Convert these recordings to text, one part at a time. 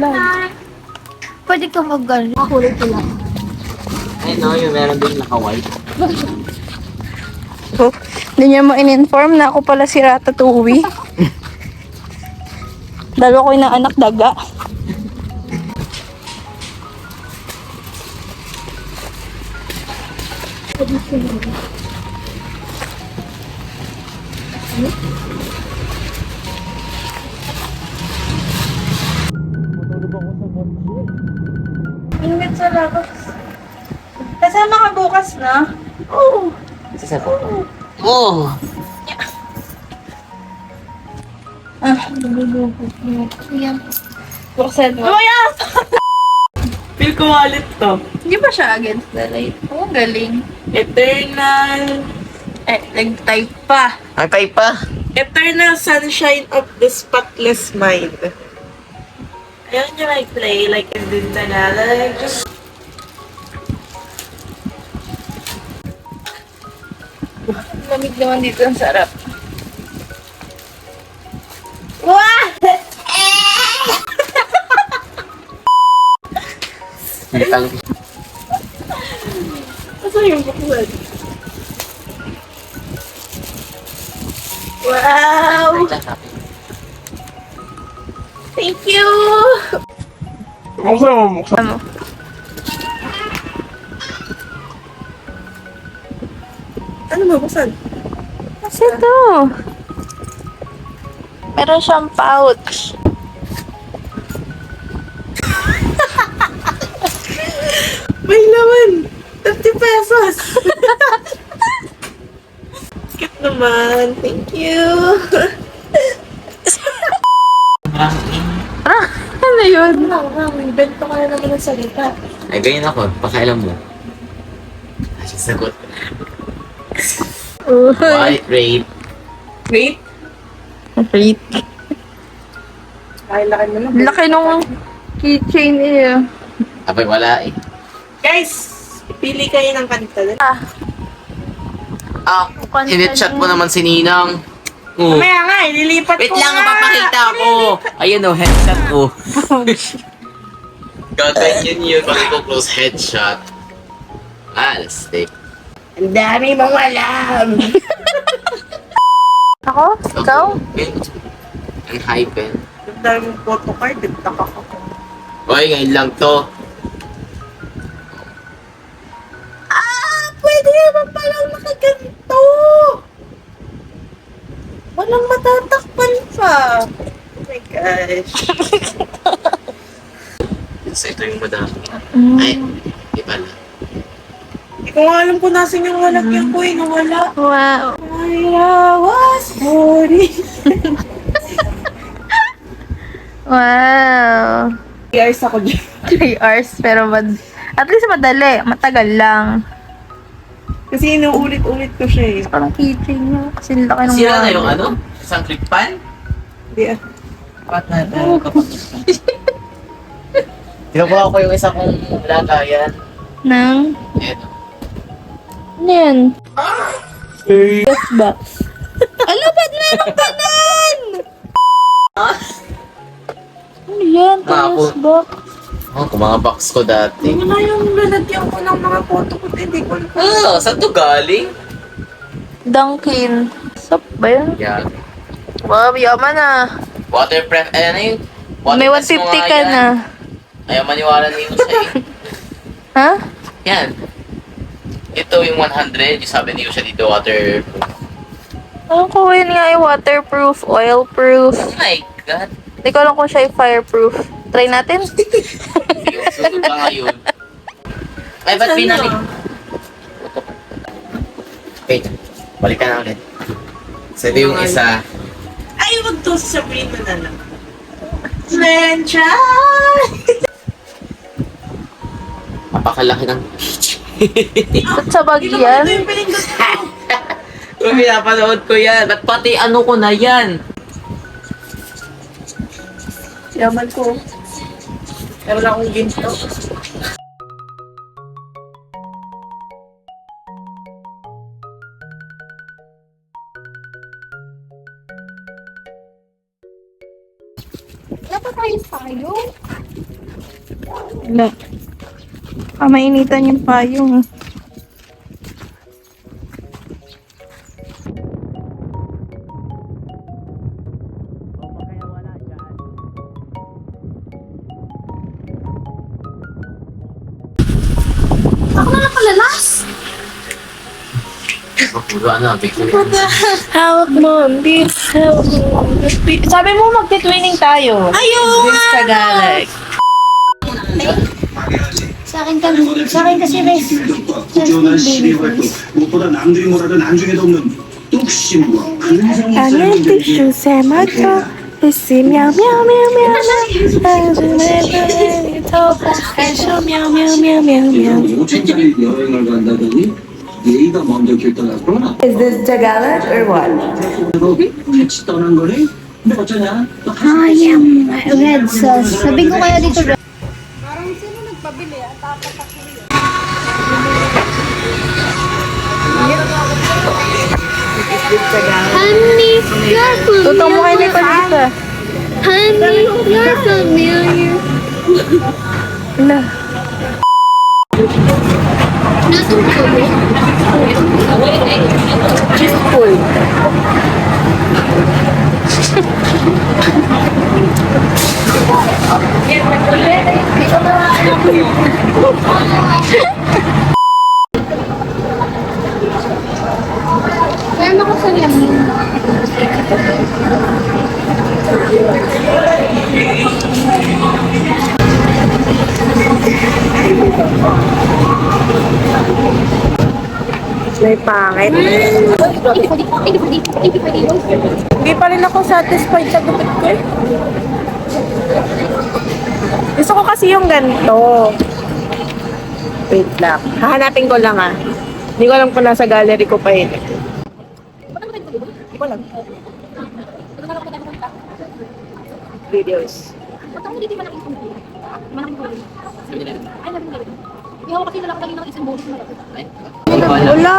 vlog. Pwede ka mag-gano'n. Makulit ko lang. Ay no, yung meron din naka-white. Oh, hindi niya mo in-inform na ako pala si Ratatouille. Dalawa ko yung anak daga. Ingat sa labas. Kasama ka bukas na? Oo. Sasa po. Oh! Yan. Buksan mo. Feel ko wallet to. Hindi ba siya against the light? Oo, galing. Eternal. Nag-type pa. Ang type pa. Eternal sunshine of the spotless mind. Ayaw niya like play like and then like just Lamig naman dito, ang sarap. Wow! Litang. asa yung buksan? Wow! Thank you! Ano? Ano ba buksan? Kasi ito. Meron siyang pouch. May laman! 50 pesos! Cute naman. Thank you. Ano yun? May bento ka na naman ng salita. Ay, ganyan ako. Pakailan mo. Ay, sagot. White rate. Wait. Wait. Kailangan mo na. Laki nung keychain eh. Abay, wala eh. Guys, pili kayo ng kanta. Ah, hinitchat mo naman si Ninang. Oh. Mamaya nga, ililipat Wait ko lang, nga. papakita ko. Ayun oh, headshot ko. Gaganyan yun pag ko close headshot. Ah, stick. Ang dami mong alam. Ako? Ikaw? Ang hype eh. Ang dami mong photocard, nagtaka ko. Hoy, ngayon lang to. Pwede naman palang nakaganto. Walang matatakpan pa. Oh my gosh. So, ito yung madami. Ay, di pala. Hindi ko nga alam kung nasan yung lalagyan ko eh. Nawala. Wow. I was sorry. Wow. 3 hours ako dyan. 3 hours, pero at least madali. Matagal lang. Kasi inuulit-ulit ko siya eh. Parang keychain niya. Kasi laki nung Sira na wallet. yung ano? Isang click pan? Hindi ah. Tinukuha ko yung isa kong lagayan. Nang? Eto. Ano yan? Yes box. Ala, ba't meron ganon? Ano yan? Mapo. Yes box. Oh, kung mga box ko dati. Wala yung lalagyan ko ng mga photo ko. Hindi ko alam. Ah, saan to galing? Dunkin. Sop ba yun? Yan. Wow, yaman ah. Waterproof, ano yun? May Waterproof 150 mo nga ka yan. na. Ayaw maniwala nito siya eh. Ha? Yan. Ito yung 100, yung sabi niyo siya dito waterproof. Alam ko yun nga yung waterproof, oilproof. Oh my God. Hindi ko alam kung siya yung fireproof. Try natin. Yung sunod pa ngayon. Ay, ba't pinali? Wait, balikan na ulit. So, ito yung isa. Ay, wag to. Sasabihin mo na lang. Franchise! Napakalaki ng Ba't sa bag Ito yan? yung pinindot ko. Kung pinapanood ko yan, ba't pati ano ko na yan? Yaman ko. Meron akong ginto. Dapat tayo. Wala. Mainitan yung payong. Ako na nakalalas. Puro ano, picture. Hawak mo, bis. Hawak mo. Sabi mo magti-twinning tayo. Ayaw Bis Tagalog. Sa akin kasi res. 고교나 시대 활동, 무엇보다 남들이 뭐라도 나중에도 없는 뚝심과 근성이 있어야 나는 문제지. 티슈에 맞춰 있으며 мямямя며 나중에 더 해서 мямямямя며. 5천짜리 여행을 간다더니 예의가 먼저 결단하구나. Is this Tagalog or what? 너 같이 떠난 거니? 근데 어쩌냐? 너 Red sauce. Sabi ko kaya dito red. Honey, you're familiar. Tutong mo kayo nito dito. Honey, you're familiar. Ala. Nasaan ko? Cheese pull. Kaya ako sa lamin. May pangit. Hindi pa rin ako satisfied sa gupit ko eh. Gusto ko kasi yung ganito. Wait lang. Hahanapin ko lang ah. Hindi ko alam kung nasa gallery ko pa yun. Hindi ko alam. Videos. Wala.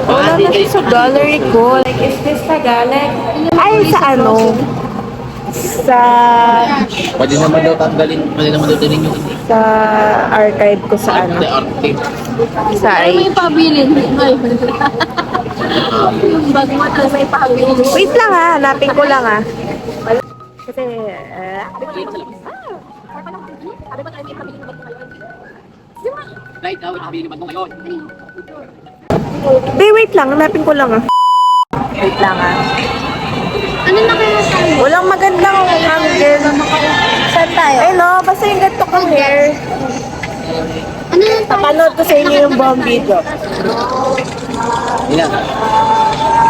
Wala na siya sa gallery ko. Like, is this Tagalog? Ay, sa ano? Sa Pwede naman daw tanggalin, pwede naman daw dalhin yung sa archive ko sa ano? archive. Sa May pabilin. Yung bag mo talaga may pabilin. Wait lang ha, hanapin ko lang ha. Kasi, Right now, nakabili naman mo ngayon. wait lang, hanapin ko lang ha. Wait lang ha. Ano na kaya tayo? Walang magandang angle. Saan tayo? Ay no, basta yung ganito kong hair. Ano na tayo? Papanood ko sa inyo yung buong video. Yan.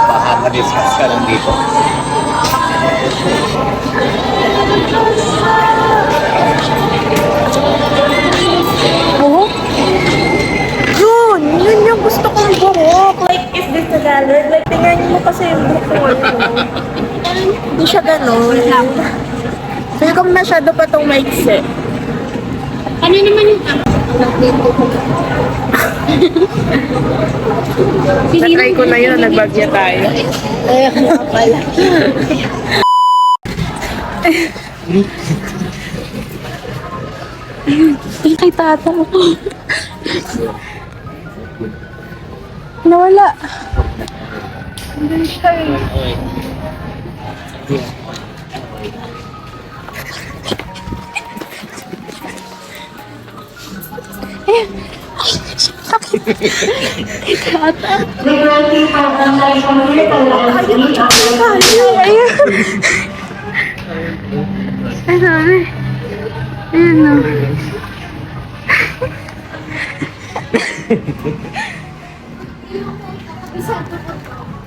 Baka na-discuss ka lang dito. Buhok? Yun yung gusto kong buhok. Like, is this Tagalog? Like, tingnan mo kasi yung buhok ko ngayon. Hindi siya ganun. Feel ko masyado pa itong maiksi. Ano naman yung Na-try ko na yun, nagbagya tayo. Ayaw nga pala. Ay, kay tata. Nawala. Hindi siya eh. Ay, sabi. Ayun na.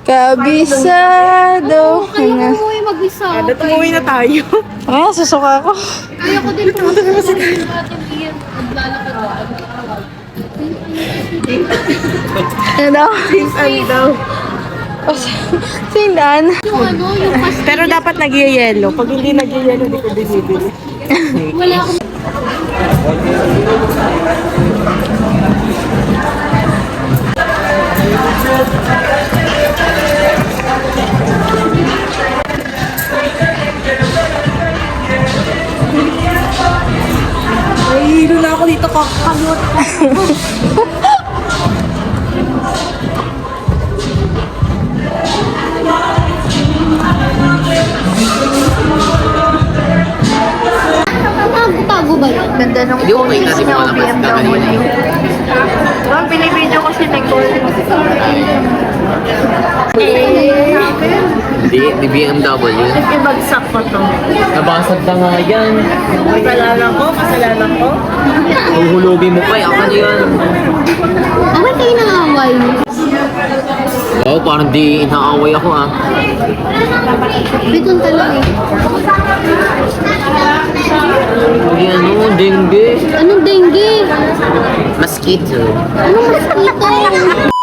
Kabisado. Kaya ko umuwi mag-isa. Ano, tumuwi na tayo. Ay, susuka ako. Kaya ko din pumunta sa ating iyan. Naglalakad. Ano daw? Ano daw? Sindan. Yung ano, yung pastil. Pero dapat nag-yellow. Pag hindi nag-yellow, hindi ko binibili. Wala akong Ganda nung Hindi ko photos makita, di niya ko o alam, BMW. Ang binibidyo kasi may gold. Hindi, di BMW. Ibagsak ko to. Nabasag na nga yan. Kasalanan ko. Huhulugin mo pa eh. Ako yan. Bakit kayo nangaway? Oo, parang di inaaway ako ah. Bitong lang eh. Hindi ano, dengue. Anong dengue? Mosquito. Anong mosquito?